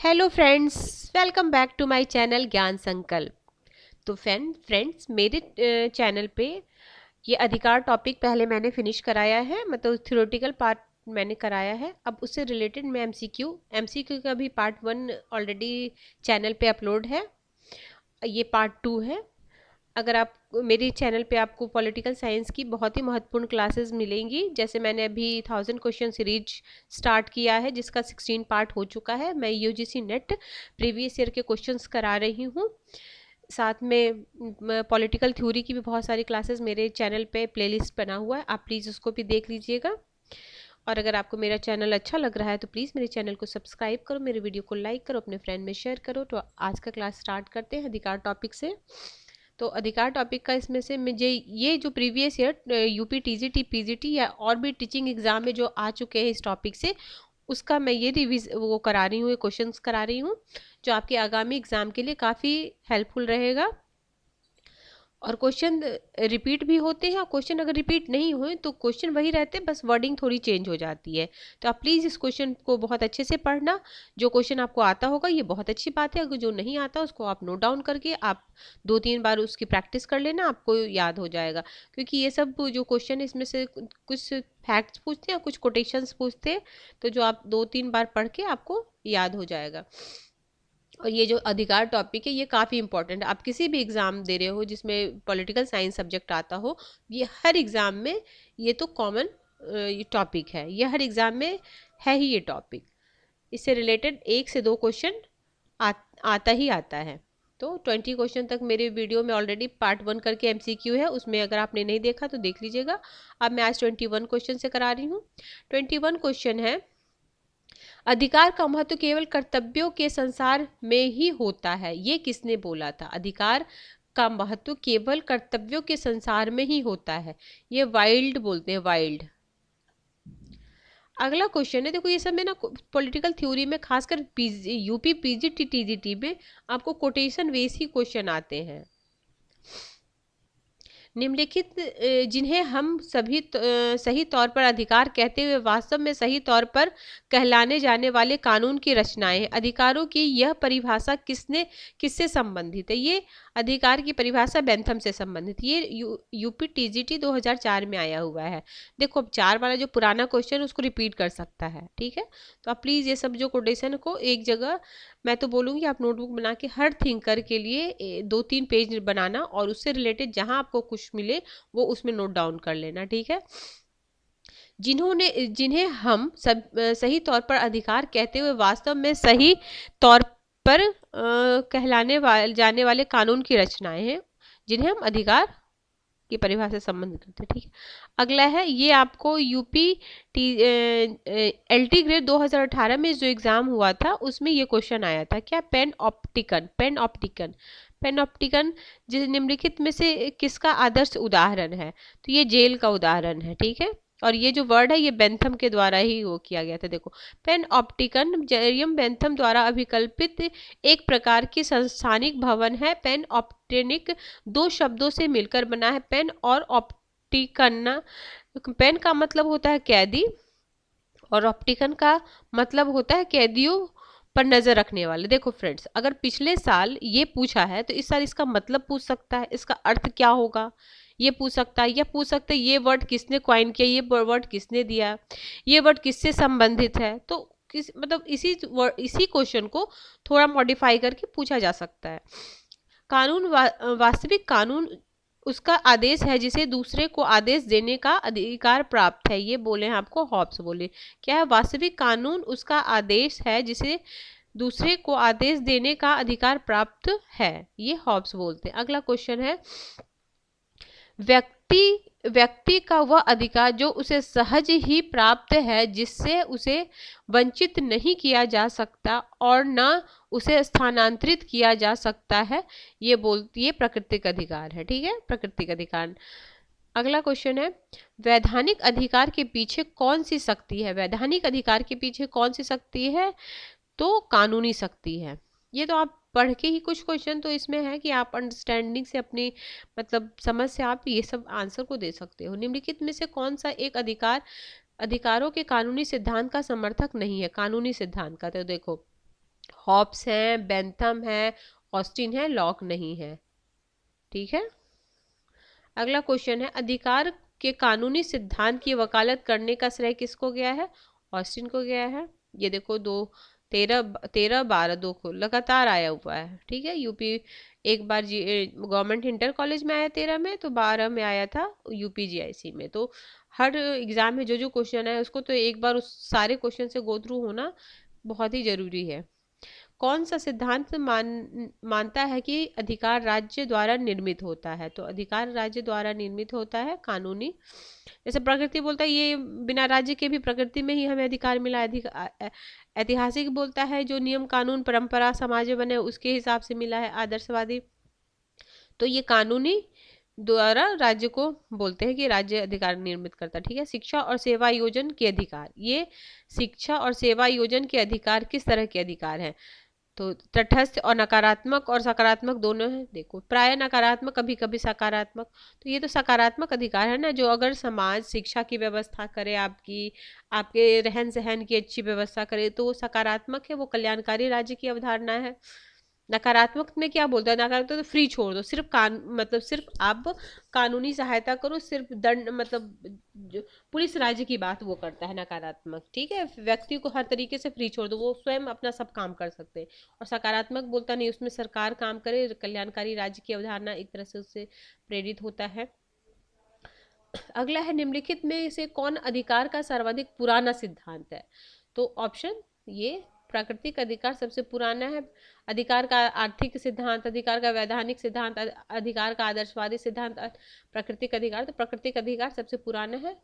Hello friends, welcome back to my channel Gyan Sankalp. तो friends मेरे channel पे ये अधिकार टॉपिक पहले मैंने फिनिश कराया है, मतलब थ्योरेटिकल पार्ट मैंने कराया है। अब उससे रिलेटेड मैं एमसीक्यू का भी पार्ट 1 ऑलरेडी चैनल पे अपलोड है। ये पार्ट 2 है। अगर आप मेरे चैनल पे आपको पॉलिटिकल साइंस की बहुत ही महत्वपूर्ण क्लासेस मिलेंगी। जैसे मैंने अभी 1000 क्वेश्चन सीरीज स्टार्ट किया है, जिसका 16 पार्ट हो चुका है। मैं यूजीसी नेट प्रीवियस ईयर के क्वेश्चंस करा रही हूँ। साथ में पॉलिटिकल थ्योरी की भी बहुत सारी क्लासेस मेरे चैनल पे प्लेलिस्ट बना हुआ है, आप प्लीज़ उसको भी देख लीजिएगा। और अगर आपको मेरा चैनल अच्छा लग रहा है तो प्लीज़ मेरे चैनल को सब्सक्राइब करो, मेरे वीडियो को लाइक करो, अपने फ्रेंड में शेयर करो। तो आज का क्लास स्टार्ट करते हैं अधिकार टॉपिक से। तो अधिकार टॉपिक का इसमें से मुझे ये जो previous year UP TGT PGT या और भी टीचिंग एग्जाम में जो आ चुके हैं इस टॉपिक से, उसका मैं ये वो करा रही हूँ, ये क्वेश्चंस करा रही हूँ जो आपके आगामी एग्जाम के लिए काफ़ी हेल्पफुल रहेगा। और क्वेश्चन रिपीट भी होते हैं, और क्वेश्चन अगर रिपीट नहीं हुए तो क्वेश्चन वही रहते हैं, बस वर्डिंग थोड़ी चेंज हो जाती है। तो आप प्लीज़ इस क्वेश्चन को बहुत अच्छे से पढ़ना। जो क्वेश्चन आपको आता होगा ये बहुत अच्छी बात है, अगर जो नहीं आता उसको आप नोट डाउन करके आप 2-3 बार उसकी प्रैक्टिस कर लेना, आपको याद हो जाएगा। क्योंकि ये सब जो क्वेश्चन इसमें से कुछ फैक्ट्स पूछते हैं, कुछ कोटेशंस पूछते हैं, तो जो आप 2-3 बार पढ़ के आपको याद हो जाएगा। और ये जो अधिकार टॉपिक है ये काफ़ी इंपॉर्टेंट है। आप किसी भी एग्ज़ाम दे रहे हो जिसमें पॉलिटिकल साइंस सब्जेक्ट आता हो, ये हर एग्ज़ाम में ये तो कॉमन टॉपिक है, ये हर एग्ज़ाम में है ही ये टॉपिक। इससे रिलेटेड 1 से 2 क्वेश्चन आता ही आता है। तो 20 क्वेश्चन तक मेरे वीडियो में ऑलरेडी पार्ट 1 करके एमसीक्यू है, उसमें अगर आपने नहीं देखा तो देख लीजिएगा। अब मैं आज 21 क्वेश्चन से करा रही हूँ। 21 क्वेश्चन है, अधिकार का महत्व केवल कर्तव्यों के संसार में ही होता है, ये किसने बोला था? अधिकार का महत्व केवल कर्तव्यों के संसार में ही होता है, ये वाइल्ड बोलते हैं, वाइल्ड। अगला क्वेश्चन है, देखो ये सब में ना पॉलिटिकल थ्योरी में खासकर यूपी पीजीटी टीजीटी में आपको कोटेशन बेस ही क्वेश्चन आते हैं। निम्नलिखित जिन्हें हम सभी सही तौर पर अधिकार कहते हुए वास्तव में सही तौर पर कहलाने जाने वाले कानून की रचनाएं हैं। अधिकारों की यह परिभाषा किससे संबंधित है? ये अधिकार की परिभाषा बेंथम से संबंधित। ये यूपी टीजीटी 2004 में आया हुआ है। देखो अब 4 वाला जो पुराना क्वेश्चन उसको रिपीट कर सकता है, ठीक है। तो आप प्लीज़ ये सब जो कोटेशन को एक जगह, मैं तो बोलूँगी आप नोटबुक बना के हर थिंकर के लिए 2-3 पेज बनाना, और उससे रिलेटेड जहाँ आपको कुछ मिले वो उसमें नोट डाउन कर लेना, ठीक है। जिन्हें हम सही तौर पर अधिकार कहते हुए वास्तव में सही तौर पर कहलाने जाने वाले कानून की रचनाएं हैं, जिन्हें हम अधिकार की परिभाषा से संबंधित करते हैं, ठीक है। अगला है, ये आपको यूपी एलटी ग्रेड 2018 में जो एग्जाम हुआ था उसमें ये क्वेश्चन आया था, क्या? पेन ऑप्टिकन निम्नलिखित में से किसका आदर्श उदाहरण है? तो ये जेल का उदाहरण है, ठीक है। और ये जो वर्ड है ये बेंथम के द्वारा ही वो किया गया था। देखो, पेन ऑप्टिकन जेरियम बेंथम द्वारा अभिकल्पित एक प्रकार की संस्थानिक भवन है। पेन ऑप्टेनिक 2 शब्दों से मिलकर बना है। पेन और ऑप्टिकन, पेन का मतलब होता है कैदी और ऑप्टिकन का मतलब होता है कैदियों पर नजर रखने वाले। देखो फ्रेंड्स, अगर पिछले साल ये पूछा है तो इस साल इसका मतलब पूछ सकता है, इसका अर्थ क्या होगा ये पूछ सकता है, या पूछ सकता है ये वर्ड किसने क्वाइन किया, ये वर्ड किसने दिया, ये वर्ड किससे संबंधित है। तो किस मतलब इसी क्वेश्चन को थोड़ा मॉडिफाई करके पूछा जा सकता है। कानून वास्तविक कानून उसका आदेश है जिसे दूसरे को आदेश देने का अधिकार प्राप्त है, ये बोले हैं आपको हॉब्स बोले। क्या है? वास्तविक कानून उसका आदेश है जिसे दूसरे को आदेश देने का अधिकार प्राप्त है, ये हॉब्स बोलते हैं। अगला क्वेश्चन है, व्यक्ति का वह अधिकार जो उसे सहज ही प्राप्त है, जिससे उसे वंचित नहीं किया जा सकता और न उसे स्थानांतरित किया जा सकता है, ये प्राकृतिक अधिकार है, ठीक है, प्राकृतिक अधिकार। अगला क्वेश्चन है, वैधानिक अधिकार के पीछे कौन सी शक्ति है? वैधानिक अधिकार के पीछे कौन सी शक्ति है? तो कानूनी शक्ति है। ये तो आप पढ़ के ही कुछ क्वेश्चन तो इसमें है कि आप अंडरस्टैंडिंग से अपनी मतलब समझ से आप ये सब आंसर को दे सकते हो। निम्नलिखित में से कौन सा एक अधिकारों के कानूनी सिद्धांत का समर्थक नहीं है? कानूनी सिद्धांत का, तो देखो हॉब्स हैं, बेंथम है, ऑस्टिन है, लॉक नहीं है। ठीक है। अगला क्वेश्चन है, अधिकार के कानूनी सिद्धांत की वकालत करने का श्रेय किसको गया है? ऑस्टिन को गया है। ये देखो, 13 12 को लगातार आया हुआ है। ठीक है। यूपी एक बार गवर्नमेंट इंटर कॉलेज में आया 13 में, तो 12 में आया था यूपी जीआईसी में। तो हर एग्जाम में जो जो क्वेश्चन है उसको तो एक बार उस सारे क्वेश्चन से गो थ्रू होना बहुत ही जरूरी है। कौन सा सिद्धांत मानता है कि अधिकार राज्य द्वारा निर्मित होता है? तो अधिकार राज्य द्वारा निर्मित होता है कानूनी। जैसे प्रकृति बोलता है ये बिना राज्य के भी प्रकृति में ही हमें अधिकार मिला है। ऐतिहासिक बोलता है जो नियम कानून परंपरा समाज में बने उसके हिसाब से मिला है। आदर्शवादी तो ये कानूनी द्वारा राज्य को बोलते हैं कि राज्य अधिकार निर्मित करता है। ठीक है। शिक्षा और सेवा योजन के अधिकार, ये शिक्षा और सेवा योजन के अधिकार किस तरह के अधिकार हैं? तो तटस्थ और नकारात्मक और सकारात्मक दोनों हैं। देखो, प्राय नकारात्मक, कभी कभी सकारात्मक। तो ये तो सकारात्मक अधिकार है ना, जो अगर समाज शिक्षा की व्यवस्था करे, आपकी आपके रहन सहन की अच्छी व्यवस्था करे, तो वो सकारात्मक है, वो कल्याणकारी राज्य की अवधारणा है। नकारात्मक में क्या बोलता है? नकारात्मक तो फ्री छोड़ दो, सिर्फ मतलब सिर्फ आप कानूनी सहायता करो, सिर्फ दंड, मतलब पुलिस राज्य की बात वो करता है नकारात्मक। ठीक है। व्यक्ति को हर तरीके से फ्री छोड़ दो, वो स्वयं अपना सब काम कर सकते हैं। और सकारात्मक बोलता नहीं, उसमें सरकार काम करे, कल्याणकारी राज्य की अवधारणा एक तरह से उससे प्रेरित होता है। अगला है, निम्नलिखित में से कौन अधिकार का सर्वाधिक पुराना सिद्धांत है? तो ऑप्शन ये प्राकृतिक अधिकार सबसे पुराना है। अधिकार का आर्थिक सिद्धांत, अधिकार का वैधानिक सिद्धांत, अधिकार का आदर्शवादी सिद्धांत, प्राकृतिक अधिकार। तो प्राकृतिक अधिकार सबसे पुराना है।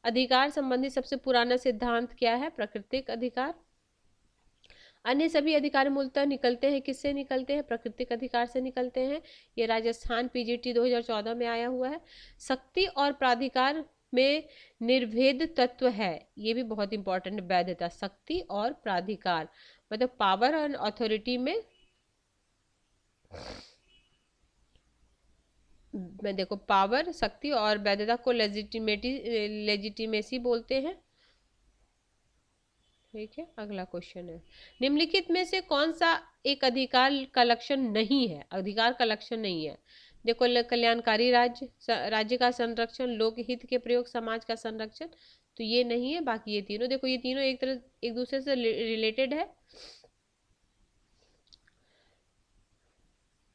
अधिकार संबंधी सबसे पुराना सिद्धांत क्या है? प्राकृतिक अधिकार। अन्य सभी अधिकार मूलतः निकलते हैं, किससे निकलते हैं? प्राकृतिक अधिकार से निकलते हैं। ये राजस्थान पीजीटी 2014 में आया हुआ है। शक्ति और प्राधिकार में निर्भेद तत्व है, ये भी बहुत इंपॉर्टेंट है। वैधता, शक्ति और प्राधिकार मतलब पावर एंड अथॉरिटी में देखो, पावर, शक्ति और वैधता को लेजिटिमेसी बोलते हैं। ठीक है। अगला क्वेश्चन है, निम्नलिखित में से कौन सा एक अधिकार का लक्षण नहीं है? अधिकार का लक्षण नहीं है। देखो, कल्याणकारी राज्य का संरक्षण, लोकहित के प्रयोग, समाज का संरक्षण। तो ये नहीं है। बाकी ये तीनों, देखो ये तीनों एक तरह एक दूसरे से रिलेटेड है।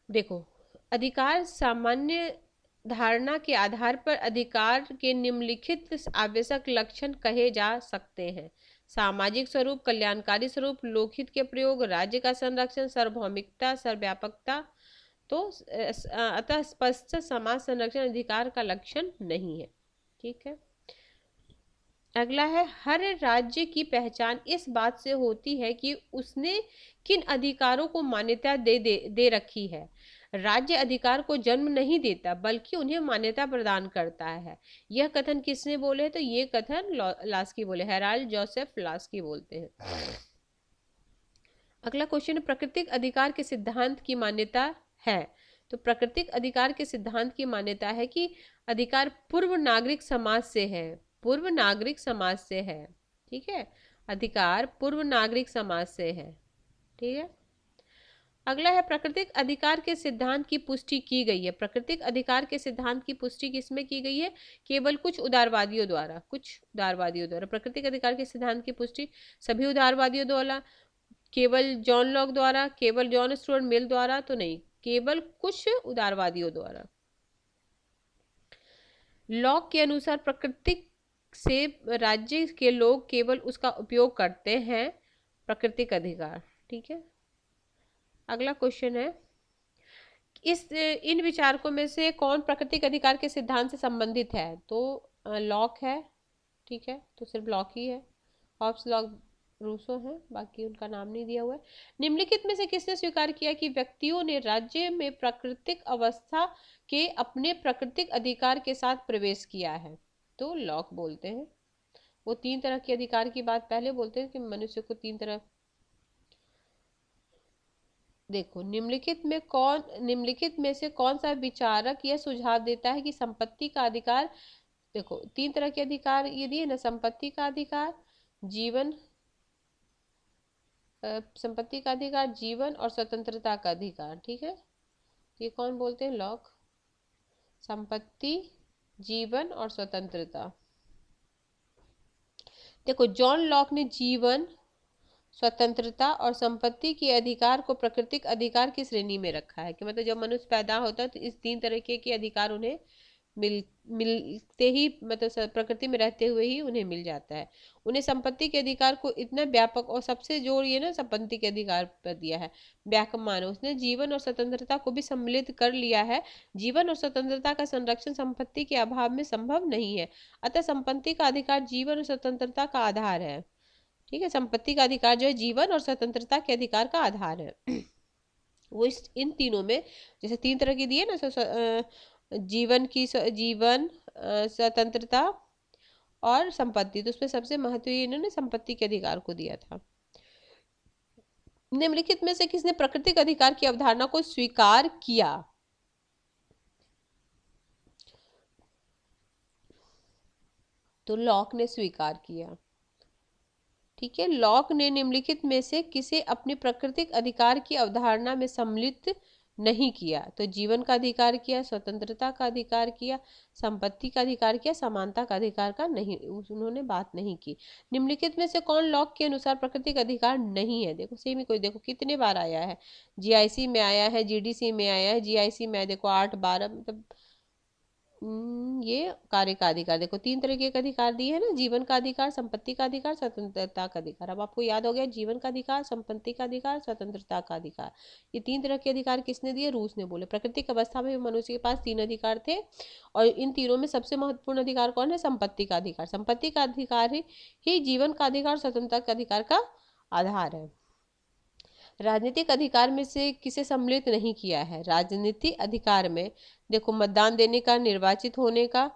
देखो, अधिकार सामान्य धारणा के आधार पर अधिकार के निम्नलिखित आवश्यक लक्षण कहे जा सकते हैं: सामाजिक स्वरूप, कल्याणकारी स्वरूप, लोकहित के प्रयोग, राज्य का संरक्षण, सार्वभौमिकता, सर्वव्यापकता। तो अतः स्पष्ट समाज संरक्षण अधिकार का लक्षण नहीं है। ठीक है। अगला है, हर राज्य की पहचान इस बात से होती है कि उसने किन अधिकारों को मान्यता दे रखी है। राज्य अधिकार को जन्म नहीं देता बल्कि उन्हें मान्यता प्रदान करता है। यह कथन किसने बोले? तो ये कथन लास्की बोले, हेराल्ड जोसेफ लास्की बोलते हैं। अगला क्वेश्चन, प्राकृतिक अधिकार के सिद्धांत की मान्यता है। तो प्राकृतिक अधिकार के सिद्धांत की मान्यता है कि अधिकार पूर्व नागरिक समाज से है। पूर्व नागरिक समाज से है। ठीक है। अधिकार पूर्व नागरिक समाज से है। ठीक है। अगला है, प्राकृतिक अधिकार के सिद्धांत की पुष्टि की गई है। प्राकृतिक अधिकार के सिद्धांत की पुष्टि किसमें की गई है? केवल कुछ उदारवादियों द्वारा। कुछ उदारवादियों द्वारा प्राकृतिक अधिकार के सिद्धांत की पुष्टि सभी उदारवादियों द्वारा, केवल जॉन लॉक द्वारा, केवल जॉन स्टुअर्ट मिल द्वारा तो नहीं, केवल कुछ उदारवादियों द्वारा। लॉक के अनुसार प्राकृतिक से राज्य के लोग केवल उसका उपयोग करते हैं। प्राकृतिक अधिकार। ठीक है। अगला क्वेश्चन है, इन विचारकों में से कौन प्राकृतिक अधिकार के सिद्धांत से संबंधित है? तो लॉक है। ठीक है। तो सिर्फ लॉक ही है। हॉब्स, लॉक, रूसो हैं, बाकी उनका नाम नहीं दिया हुआ है। निम्नलिखित में से किसने स्वीकार किया कि व्यक्तियों ने राज्य में प्राकृतिक अवस्था के अपने प्राकृतिक अधिकार के साथ प्रवेश किया है? तो लॉक बोलते हैं। वो 3 तरह के अधिकार की बात पहले बोलते हैं कि मनुष्य को 3 तरह। देखो, निम्नलिखित में से कौन सा विचारक यह सुझाव देता है कि संपत्ति का अधिकार, देखो 3 तरह के अधिकार ये दिए ना, संपत्ति का अधिकार, जीवन संपत्ति का अधिकार, जीवन और स्वतंत्रता का अधिकार। ठीक है, ये कौन बोलते हैं? लॉक। संपत्ति, जीवन और स्वतंत्रता। देखो, जॉन लॉक ने जीवन, स्वतंत्रता और संपत्ति के अधिकार को प्राकृतिक अधिकार की श्रेणी में रखा है, कि मतलब जब मनुष्य पैदा होता है तो इस तीन तरीके के अधिकार उन्हें मिलते ही, मतलब प्रकृति में रहते हुए ही उन्हें मिल जाता है। उन्हें संपत्ति के अधिकार को इतना व्यापक और सबसे जोर ये ना संपत्ति के अधिकार पर दिया है, व्यापक मानो। उसने जीवन और स्वतंत्रता को भी सम्मिलित कर लिया है। जीवन और स्वतंत्रता का संरक्षण संपत्ति के अभाव में संभव नहीं है, अतः संपत्ति का अधिकार जीवन और स्वतंत्रता का आधार है। ठीक है, संपत्ति का अधिकार जो है जीवन और स्वतंत्रता के अधिकार का आधार है। वो इन तीनों में, जैसे तीन तरह की दिए ना, जीवन, स्वतंत्रता और संपत्ति, तो उसमें सबसे महत्व इन्होंने संपत्ति के अधिकार को दिया था। निम्नलिखित में से किसने प्राकृतिक अधिकार की अवधारणा को स्वीकार किया? तो लॉक ने स्वीकार किया। ठीक है, लॉक ने निम्नलिखित में से किसे अपने प्राकृतिक अधिकार की अवधारणा में सम्मिलित नहीं किया? तो जीवन का अधिकार किया, स्वतंत्रता का अधिकार किया, संपत्ति का अधिकार किया, समानता का अधिकार का नहीं, उन्होंने बात नहीं की। निम्नलिखित में से कौन लॉक के अनुसार प्राकृतिक अधिकार नहीं है? देखो सेम ही कोई, देखो कितने बार आया है, जीआईसी में आया है, जीडीसी में आया है, जीआईसी में देखो 8-12, मतलब ये कार्य का अधिकार। देखो तीन तरीके का अधिकार दिए है ना, जीवन का अधिकार, संपत्ति का अधिकार, स्वतंत्रता का अधिकार। अब आपको याद हो गया, जीवन का अधिकार, संपत्ति का अधिकार, स्वतंत्रता का अधिकार। ये तीन तरह के अधिकार किसने दिए? रूस ने बोले। प्राकृतिक अवस्था में मनुष्य के पास तीन अधिकार थे, और इन तीनों में सबसे महत्वपूर्ण अधिकार कौन है? संपत्ति का अधिकार। संपत्ति का अधिकार ही जीवन का अधिकार, स्वतंत्रता का अधिकार का आधार है। राजनीतिक अधिकार में से किसे सम्मिलित नहीं किया है? राजनीतिक अधिकार में देखो, मतदान देने का, निर्वाचित होने का,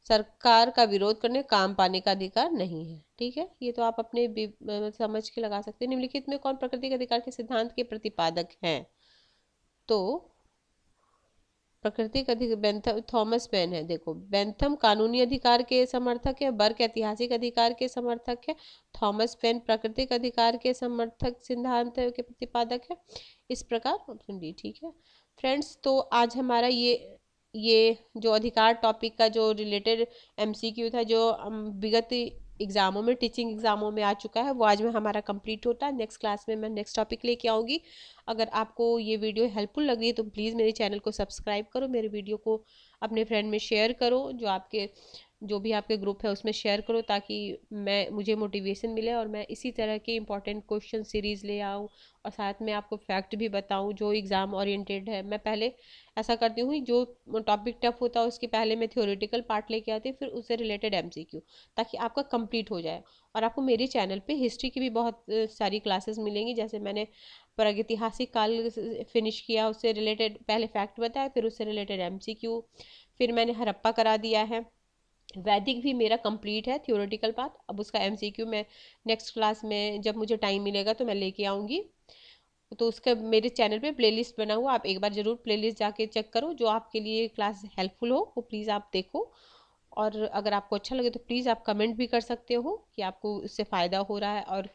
सरकार का विरोध करने, काम पाने का अधिकार नहीं है। ठीक है, ये तो आप अपने समझ के लगा सकते हैं। निम्नलिखित में कौन प्राकृतिक अधिकार के सिद्धांत के प्रतिपादक हैं? तो प्राकृतिक अधिकार बेंथम, थॉमस पेन है। देखो, बेंथम कानूनी अधिकार के समर्थक है, बर्क ऐतिहासिक अधिकार के समर्थक है, थॉमस पेन प्राकृतिक अधिकार के समर्थक सिद्धांत के प्रतिपादक है। इस प्रकार ऑप्शन डी ठीक है। फ्रेंड्स, तो आज हमारा ये जो अधिकार टॉपिक का जो रिलेटेड एमसीक्यू था, जो विगत एग्जामों में, टीचिंग एग्जामों में आ चुका है, वो आज में हमारा कंप्लीट होता है। नेक्स्ट क्लास में मैं नेक्स्ट टॉपिक लेके आऊँगी। अगर आपको ये वीडियो हेल्पफुल लग रही है तो प्लीज़ मेरे चैनल को सब्सक्राइब करो, मेरे वीडियो को अपने फ्रेंड में शेयर करो, जो भी आपके ग्रुप है उसमें शेयर करो, ताकि मुझे मोटिवेशन मिले और मैं इसी तरह के इंपॉर्टेंट क्वेश्चन सीरीज़ ले आऊँ, और साथ में आपको फैक्ट भी बताऊँ जो एग्ज़ाम ओरिएंटेड है। मैं पहले ऐसा करती हूँ, जो टॉपिक टफ होता है उसके पहले मैं थ्योरेटिकल पार्ट लेके आती हूँ, फिर उससे रिलेटेड एमसीक्यू, ताकि आपका कंप्लीट हो जाए। और आपको मेरे चैनल पे हिस्ट्री की भी बहुत सारी क्लासेस मिलेंगी। जैसे मैंने प्रागैतिहासिक काल फिनिश किया, उससे रिलेटेड पहले फैक्ट बताया, फिर उससे रिलेटेड एमसीक्यू, फिर मैंने हड़प्पा करा दिया है। वैदिक भी मेरा कंप्लीट है थ्योरेटिकल पार्ट। अब उसका एमसीक्यू मैं नेक्स्ट क्लास में जब मुझे टाइम मिलेगा तो मैं लेके आऊँगी। तो उसका मेरे चैनल पे प्लेलिस्ट बना हुआ, आप एक बार ज़रूर प्लेलिस्ट जाके चेक करो। जो आपके लिए क्लास हेल्पफुल हो वो प्लीज़ आप देखो, और अगर आपको अच्छा लगे तो प्लीज़ आप कमेंट भी कर सकते हो कि आपको इससे फ़ायदा हो रहा है, और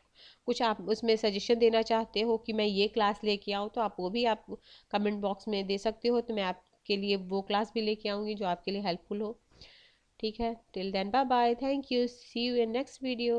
कुछ आप उसमें सजेशन देना चाहते हो कि मैं ये क्लास लेके आऊँ, तो आप वो भी आप कमेंट बॉक्स में दे सकते हो। तो मैं आपके लिए वो क्लास भी लेके आऊँगी जो आपके लिए हेल्पफुल हो। ठीक है, till then bye bye, thank you, see you in next video.